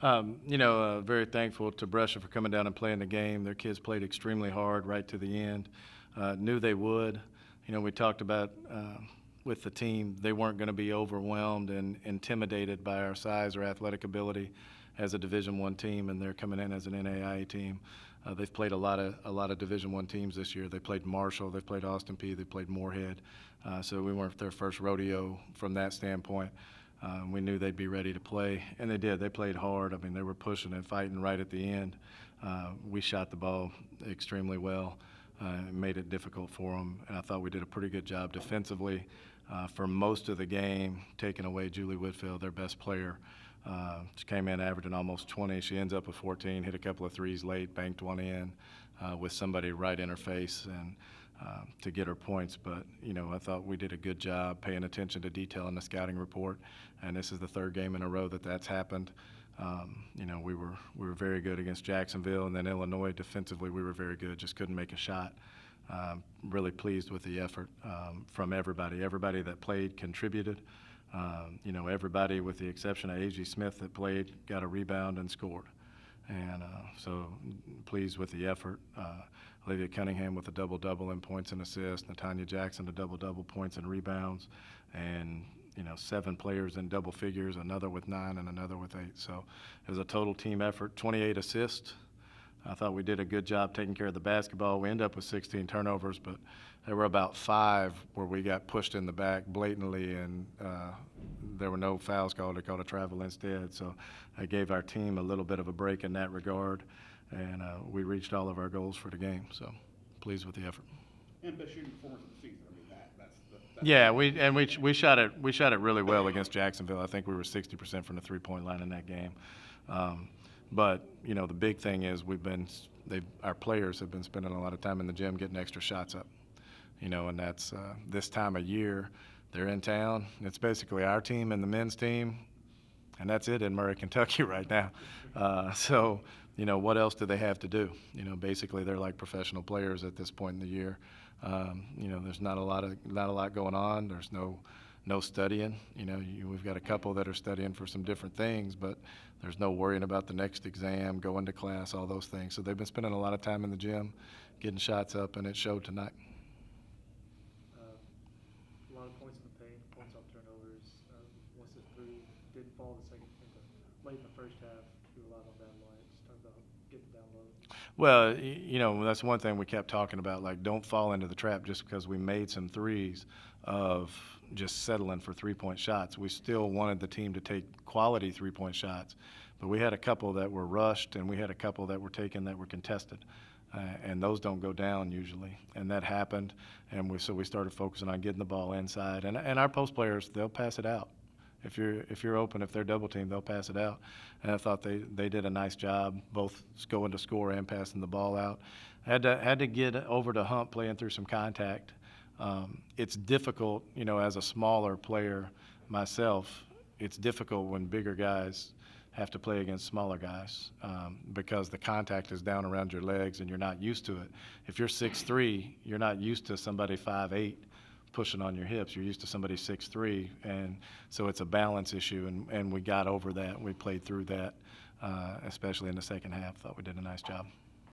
Very thankful to Brescia for coming down and playing the game. Their kids played extremely hard right to the end. Knew they would. We talked about with the team, they weren't going to be overwhelmed and intimidated by our size or athletic ability as a Division I team, and they're coming in as an NAIA team. They've played a lot of Division I teams this year. They played Marshall, they played Austin Peay, they played Moorhead. So we weren't their first rodeo from that standpoint. We knew they'd be ready to play, and they did. They played hard. I mean, they were pushing and fighting right at the end. We shot the ball extremely well, made it difficult for them, and I thought we did a pretty good job defensively for most of the game, taking away Julie Whitfield, their best player. She came in averaging almost 20. She ends up with 14, hit a couple of threes late, banked one in with somebody right in her face and to get her points. But, I thought we did a good job paying attention to detail in the scouting report, and this is the third game in a row that's happened. We were very good against Jacksonville, and then Illinois defensively we were very good, just couldn't make a shot. Really pleased with the effort from everybody. Everybody that played contributed. Everybody with the exception of A.G. Smith that played got a rebound and scored. And so pleased with the effort. Olivia Cunningham with a double-double in points and assists, Natanya Jackson a double-double points and rebounds, and 7 players in double figures, another with 9 and another with 8. So it was a total team effort, 28 assists. I thought we did a good job taking care of the basketball. We ended up with 16 turnovers, but there were about 5 where we got pushed in the back blatantly, and there were no fouls called. They called a travel instead. So I gave our team a little bit of a break in that regard, and we reached all of our goals for the game. So pleased with the effort. And best shooting performance of the season. I mean, that's yeah, we shot it really well against Jacksonville. I think we were 60% from the three-point line in that game. But the big thing is our players have been spending a lot of time in the gym getting extra shots up. And that's this time of year. They're in town. It's basically our team and the men's team, and that's it in Murray, Kentucky right now. So what else do they have to do? Basically they're like professional players at this point in the year. There's not a lot going on. There's no studying. We've got a couple that are studying for some different things, but there's no worrying about the next exam, going to class, all those things. So they've been spending a lot of time in the gym, getting shots up, and it showed tonight. A lot of points in the paint, points off turnovers. Once the three didn't fall late in the first half, you relied on that line. Just talk about getting down low. Well, that's one thing we kept talking about, like don't fall into the trap just because we made some threes of just settling for three-point shots. We still wanted the team to take quality three-point shots, but we had a couple that were rushed and we had a couple that were taken that were contested. And those don't go down usually, and that happened, and so we started focusing on getting the ball inside. And our post players, they'll pass it out. If you're open, if they're double teamed, they'll pass it out. And I thought they did a nice job, both going to score and passing the ball out. Had to get over the hump playing through some contact. It's difficult, as a smaller player myself. It's difficult when bigger guys have to play against smaller guys because the contact is down around your legs and you're not used to it. If you're 6'3", you're not used to somebody 5'8" pushing on your hips. You're used to somebody 6'3", and so it's a balance issue, and we got over that. We played through that, especially in the second half. Thought we did a nice job.